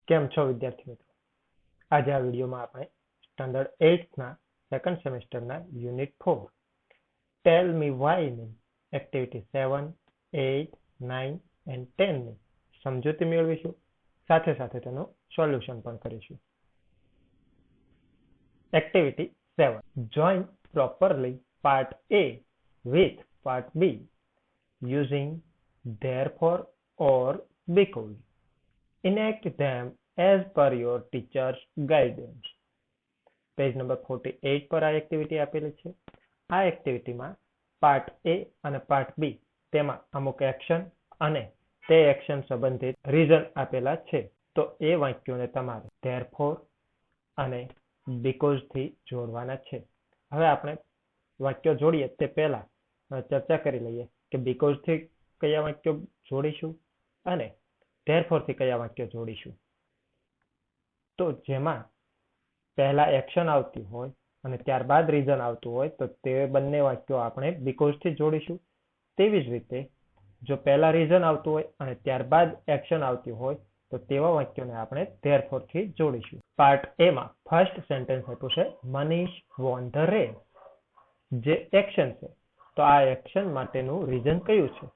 કેમ છો વિદ્યાર્થી મિત્રો? આજે આ વિડીયોમાં આપણે સ્ટાન્ડર્ડ 8 ના સેકન્ડ સેમેસ્ટરના યુનિટ 4 ટેલ મી વાય ની એક્ટિવિટી 7, 8, 9 એન્ડ 10 ની સમજૂતી મેળવીશું. સાથે સાથે તેનું સોલ્યુશન પણ કરીશું. Activity 7. Join properly part A with part B using therefore or because. Enact them as per your teacher's guidance. Page number 48 પર આ એક્ટિવિટી આપેલી છે. આ એક્ટિવિટીમાં પાર્ટ A અને પાર્ટ B તેમાં અમુક એક્શન અને તે એક્શન સંબંધિત રીઝન આપેલા છે. તો એ વાક્યોને તમારે therefore અને because થી જોડવાના છે. હવે આપણે વાક્યો જોડીએ તે પહેલા ચર્ચા કરી લઈએ કે because થી કયા વાક્યો જોડીશું અને therefore થી કયા વાક્યો જોડીશું. તો જેમાં પહેલા એક્શન આવતી હોય અને ત્યારબાદ રીઝન આવતું હોય તો તે બંને વાક્યો આપણે because થી જોડીશું. તેવી જ રીતે જો પહેલા રીઝન આવતું હોય અને ત્યારબાદ એક્શન આવતી હોય તો તેવા વાક્યોને આપણે therefore થી જોડીશું. પાર્ટ A માં ફર્સ્ટ સેન્ટેન્સ આપ્યું છે મનીષ વોન ધ રેસ. જે એક્શન છે તો આ એક્શન માટેનું રીઝન કયું છે?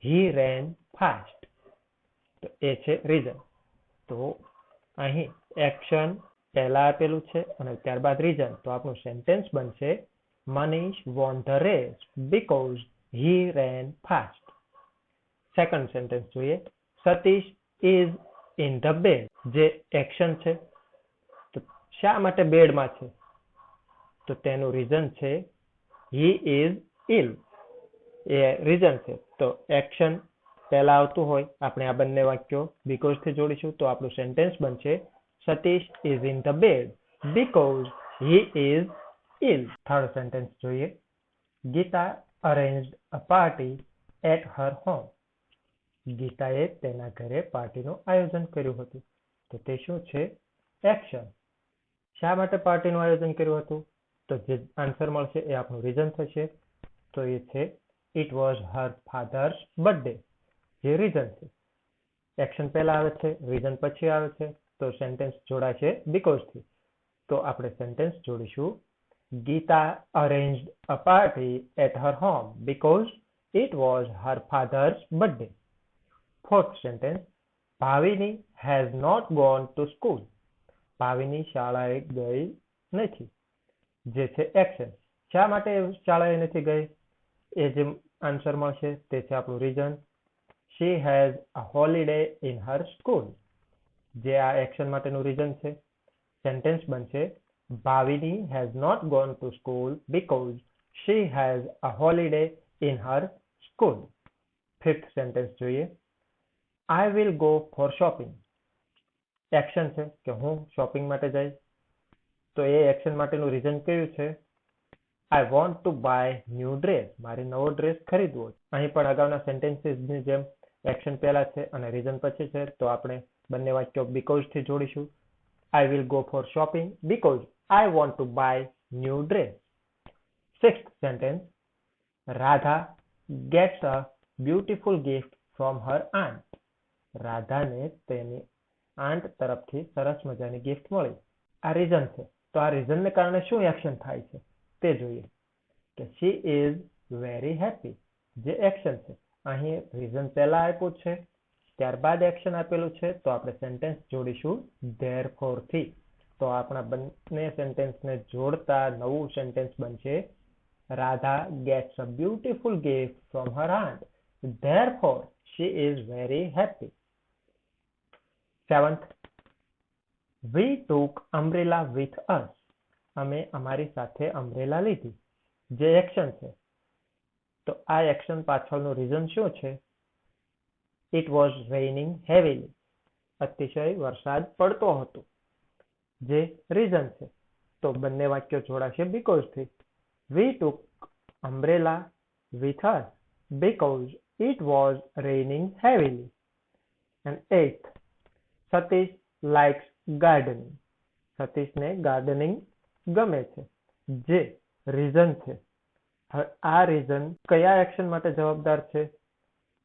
હી રેન ફાસ્ટ. તો એ છે રીઝન. તો અહીં એક્શન પહેલા આપેલું છે અને ત્યારબાદ રીઝન, તો આપણું સેન્ટેન્સ બનશે Manish won the race because he ran fast. Second sentence જોઈએ. Satish is in the bed. જે એક્શન છે તો શા માટે બેડમાં છે? તો તેનું રીઝન છે હી ઇઝ ઇલ. એ રીઝન છે. તો એક્શન પહેલા આવતું હોય આપણે આ બંને વાક્યો બીકોઝ થી જોડીશું તો આપણું સેન્ટેન્સ બનશે Satish is in the bed because he is ill. Third sentence જોઈએ. Gita arranged a party at her home. ગીતાએ તેના ઘરે પાર્ટીનું આયોજન કર્યું હતું. તો તે શું છે? એક્શન. શા માટે પાર્ટીનું આયોજન કર્યું હતું? તો જે આન્સર મળશે એ આપણું રીઝન થશે. તો એ છે it was her father's birthday. જે રીઝન છે. એક્શન પહેલા આવે છે, રીઝન પછી આવે છે, તો સેન્ટેન્સ જોડાશે બીકોઝ થી. તો આપણે સેન્ટેન્સ જોડીશું Geeta arranged a party at her home because it was her father's birthday. Fourth sentence Bhavini has not gone to school. ભાવિની શાળાએ ગઈ નથી. જે છે એક્શન. શા માટે શાળાએ નથી ગઈ? એ જે આન્સર મળશે તે છે આપણું reason. She has a holiday in her school. જે આ એક્શન માટેનું રીઝન છે. સેન્ટેન્સ બનશે Bhavini has not gone to school because she has a holiday in her school. Fifth sentence જોઈએ. I will go for shopping. Action છે કે હું shopping માટે જઈશ. તો એ એક્શન માટેનું રીઝન કયું છે? I want to buy new dress. મારે નવો ડ્રેસ ખરીદવો. અહીં પણ અગાઉના સેન્ટેન્સીસની જેમ એક્શન પહેલા છે અને રીઝન પછી છે તો આપણે બંને વાક્યો બીકોઝ થી જોડીશું. I will go for shopping because I want to buy new dress. Sixth sentence Radha gets a beautiful gift from her aunt. રાધાને તેની આન્ટ તરફથી સરસ મજાની ગિફ્ટ મળી. આ રીઝન છે. તો આ રીઝનને કારણે શું એક્શન થાય છે તે જોઈએ. કે શી ઇઝ વેરી હેપી. જે એક્શન છે. અહીં રીઝન પહેલા આપ્યું છે, ત્યારબાદ એક્શન આપેલું છે તો આપણે સેન્ટેન્સ જોડીશું therefore થી. તો આપણા બંને સેન્ટેન્સને જોડતા નવું સેન્ટેન્સ બનશે Radha gets a beautiful gift from her aunt therefore she is very happy. Seventh We took umbrella with us. અમે અમારી સાથે umbrella લીધી. જે એક્શન છે. તો આ એક્શન પાછળનું રીઝન શું છે? It was raining heavily. અતિશય વરસાદ પડતો હતો. જે રીઝન છે. તો બંને વાક્યો જોડાશે બીકોઝ થી. We took umbrella with us because it was raining heavily. And eighth, Satish likes gardening. સતીશને ગાર્ડનિંગ ગમે છે. જે રીઝન છે. આ રીઝન કયા એક્શન માટે જવાબદાર છે?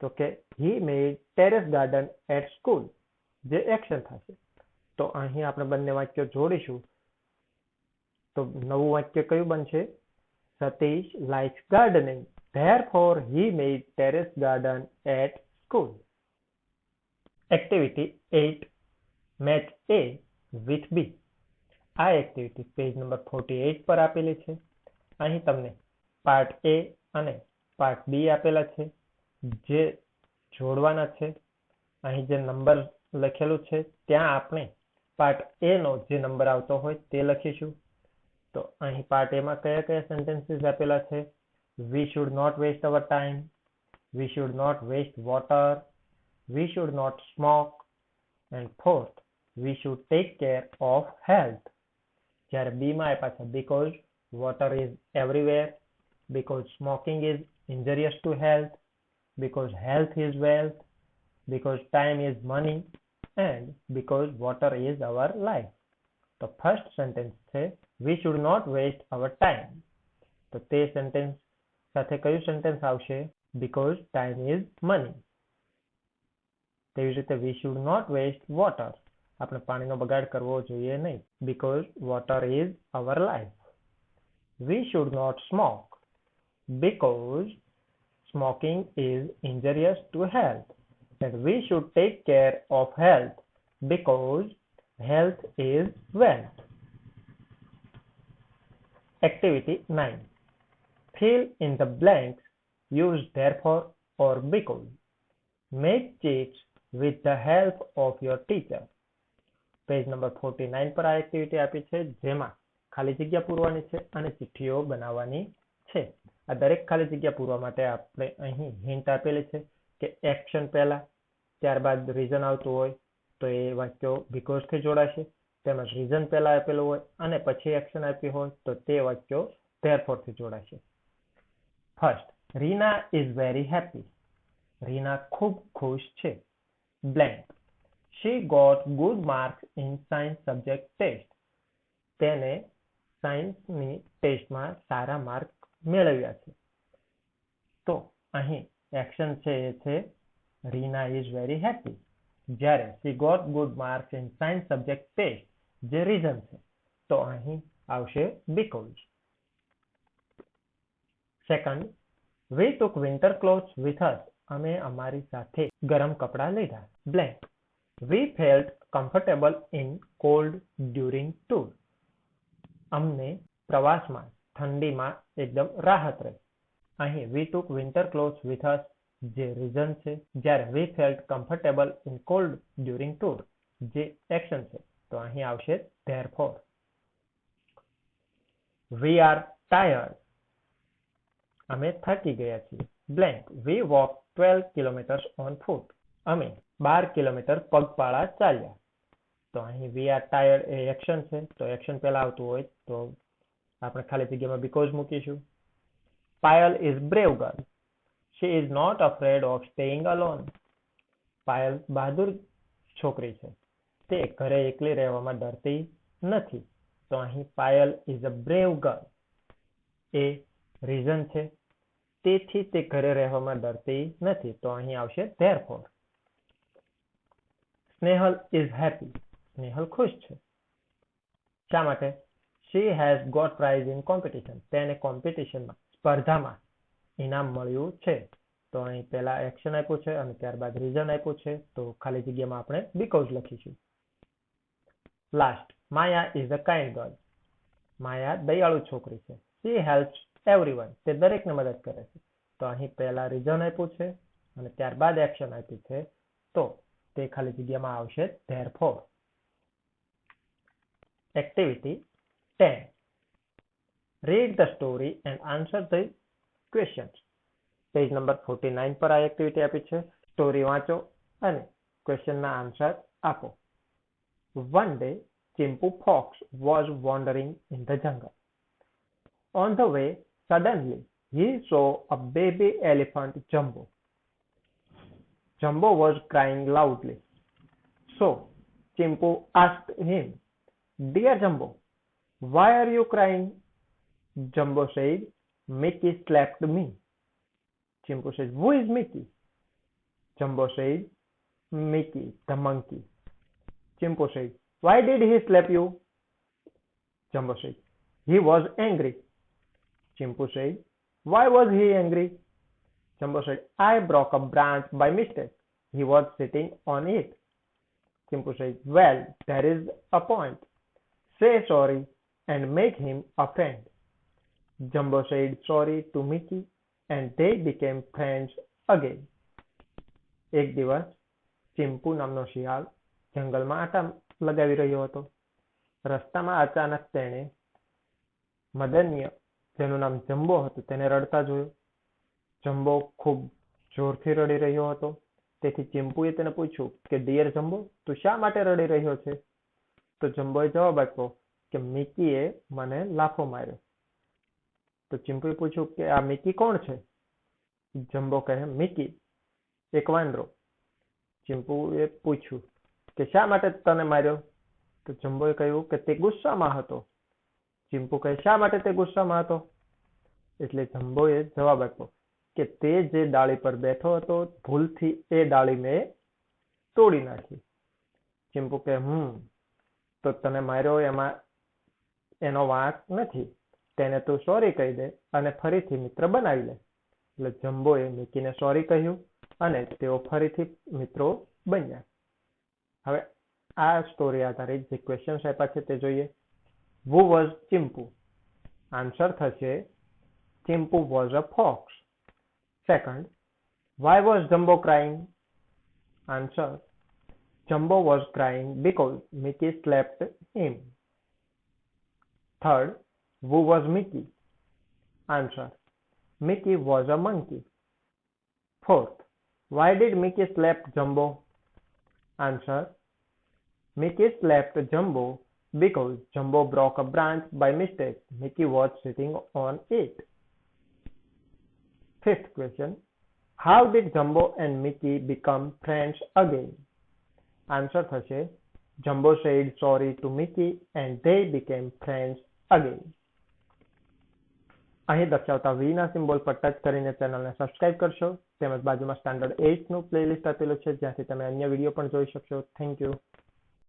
તો કે he made terrace garden at school. જે એક્શન થશે. તો અહીં આપણે બંને વાક્યો જોડીશું તો નવું વાક્ય કયું બનશે? Satish likes gardening, therefore he made terrace garden at school. Activity 8. Match A with B. આ એક્ટિવિટી પેજ નંબર 48 પર આપેલી છે. અહીં તમને પાર્ટ A અને પાર્ટ B આપેલા છે જે જોડવાના છે. અહીં જે નંબર લખેલું છે ત્યાં આપણે પાર્ટ A નો જે નંબર આવતો હોય તે લખીશું. તો અહીં પાર્ટ A માં કયા કયા સેન્ટેન્સીસ આપેલા છે? We should not waste our time. We should not waste water. We should not smoke. And fourth, we should take care of health. જ્યારે B માં આપ્યા છે because water is everywhere, because smoking is injurious to health, because health is wealth, because time is money, and because water is our life. તો first sentence છે we should not waste our time. તો તે sentence સાથે કયું sentence આવશે? because time is money. તેવી રીતે we should not waste water. આપણે પાણીનો બગાડ કરવો જોઈએ નહીં. because water is our life. We should not smoke because smoking is injurious to health. And we should take care of health because health is wealth. Activity 9. Fill in the blanks. Use therefore or because. Make cheats with the help of your teacher. Page number 49 પર આ activity આપી છે જેમાં ખાલી જગ્યા પૂરવાની છે અને ચિઠ્ઠીઓ બનાવવાની છે. આ દરેક ખાલી જગ્યા પૂરવા માટે આપણે અહીં હિન્ટ આપેલી છે કે એક્શન પહેલા ત્યારબાદ રીઝન આવતું હોય તો એ વાક્યો બીકોઝ થી જોડાશે. તેમજ રીઝન પહેલા આપેલું હોય અને પછી એક્શન આપી હોય તો તે વાક્યો ધેરફોર થી જોડાશે. First, Reena is very happy. Reena ખૂબ ખુશ છે. Blank. She got good marks in science subject test. તેને સાયન્સની ટેસ્ટમાં સારા માર્ક મેળવ્યા છે. તો અહીં એક્શન છે એ છે રીના ઇઝ વેરી હેપી. જ્યારે she got good marks in science subject test જે રીઝન છે તો અહીં આવશે because. Second, we took winter clothes with us. અમે અમારી સાથે ગરમ કપડા લીધા. Blank. We felt comfortable in cold during tour. અમને પ્રવાસમાં ઠંડીમાં એકદમ રાહત રહી. અહીં we took winter clothes with us જે રીઝન છે જ્યારે we felt comfortable in cold during tour જે એક્શન છે તો અહીં આવશે therefore. We are tired. અમે થાકી ગયા છીએ. Blank. We walked 12 kilometers on foot. અમે 12 કિલોમીટર પગપાળા ચાલ્યા. તો અહીં we are tired A action છે તો એક્શન પહેલા આવતું હોય તો આપણે ખાલી જગ્યામાં because મૂકીશું. Payal is brave girl. She is not afraid of staying alone. Payal બહાદુર છોકરી છે. તે ઘરે એકલી રહેવામાં ડરતી નથી. તો અહીં Payal is a brave girl A reason છે. તેથી તે ઘરે રહેવામાં ડરતી નથી. તો અહીં આવશે therefore. Snehal is happy. Snehal ખુશ છે. શા માટે? She has got prize in competition. તેને કોમ્પિટિશનમાં સ્પર્ધામાં ઇનામ મળ્યું છે. તો અહીં પહેલા એક્શન આપ્યું છે અને ત્યારબાદ રીઝન આપ્યું છે તો ખાલી જગ્યામાં આપણે because લખીશું. Last, Maya is a kind girl. માયા દયાળુ છોકરી છે. She helps everyone. તે દરેકને મદદ કરે છે. તો અહીં પહેલા રીઝન આપ્યું છે અને ત્યારબાદ એક્શન આપ્યું છે તો તે ખાલી જગ્યામાં આવશે therefore. Activity 10. Read the story and answer the questions. Page number 49 પર આ એક્ટિવિટી આપી છે. સ્ટોરી વાંચો અને ક્વેશ્ચનના આન્સર આપો. One day, Chimpu Fox was wandering in the jungle. On the way, suddenly, he saw a baby elephant Jumbo. Jumbo was crying loudly. So, Chimpu asked him, Dear Jumbo, why are you crying? Jumbo said, Mickey slapped me. Chimpu said, Who is Mickey? Jumbo said, Mickey, the monkey. Chimpu said, "Why did he slap you?" Jumbo said, "He was angry." Chimpu said, "Why was he angry?" Jumbo said, "I broke a branch by mistake. He was sitting on it." Chimpu said, "Well, there is a point. Say sorry and make him a friend." Jumbo said sorry to Mickey and they became friends again. એક દિવસ ચિમ્પુ નામનો શિયાળ જંગલમાં આટા લગાવી રહ્યો હતો. રસ્તામાં અચાનક તેણે મદન્ય, જેનું નામ જંબો હતું, તેને રડતા જોયો. જંબો ખૂબ જોરથી રડી રહ્યો હતો. તેથી ચિમ્પુએ તેને પૂછ્યું કે ડિયર જંબો, તું શા માટે રડી રહ્યો છે? તો જંબોએ જવાબ આપ્યો કે મિકીએ મને લાફો માર્યો. તો ચિમ્પુએ પૂછ્યું કે આ મિકી કોણ છે? જંબો કહે, મિકી એક વાંદરો. ચિમ્પુએ પૂછ્યું કે શા માટે તને માર્યો? તો જંબોએ કહ્યું કે તે ગુસ્સામાં હતો. ચિમ્પુ કહે, શા માટે તે ગુસ્સામાં હતો? એટલે જંબોએ જવાબ આપ્યો કે તે જે ડાળી પર બેઠો હતો, ભૂલથી એ ડાળી મેં તોડી નાખી. ચિમ્પુ કહે, તો તને માર્યો એમાં એનો વાંક નથી. તેને તું સોરી કહી દે અને ફરીથી મિત્ર બનાવી લે. એટલે જંબોએ મિકીને સોરી કહ્યું અને તેઓ ફરીથી મિત્રો બન્યા. હવે આ સ્ટોરી આધારિત જે ક્વેશ્ચન્સ આપ્યા છે તે જોઈએ. Who was Chimpu? આન્સર થશે Chimpu was a fox. Second, why was Jumbo crying? Answer, Jumbo was crying because Mickey slapped him. Third, who was Mickey? Answer, Mickey was a monkey. Fourth, why did Mickey slap Jumbo? Answer, Mickey slapped Jumbo because Jumbo broke a branch by mistake. Mickey was sitting on it. Fifth question, how did Jumbo and Mickey become friends again? Answer થશે, Jumbo said sorry to Mickey and they became friends again. અહીં દર્શાવતા V ના symbol પર touch કરીને ચેનલને subscribe કરશો. તેમજ બાજુમાં સ્ટાન્ડર્ડ 8 નું પ્લેલિસ્ટ આપેલું છે, જ્યાંથી તમે અન્ય વિડીયો પણ જોઈ શકશો. Thank you.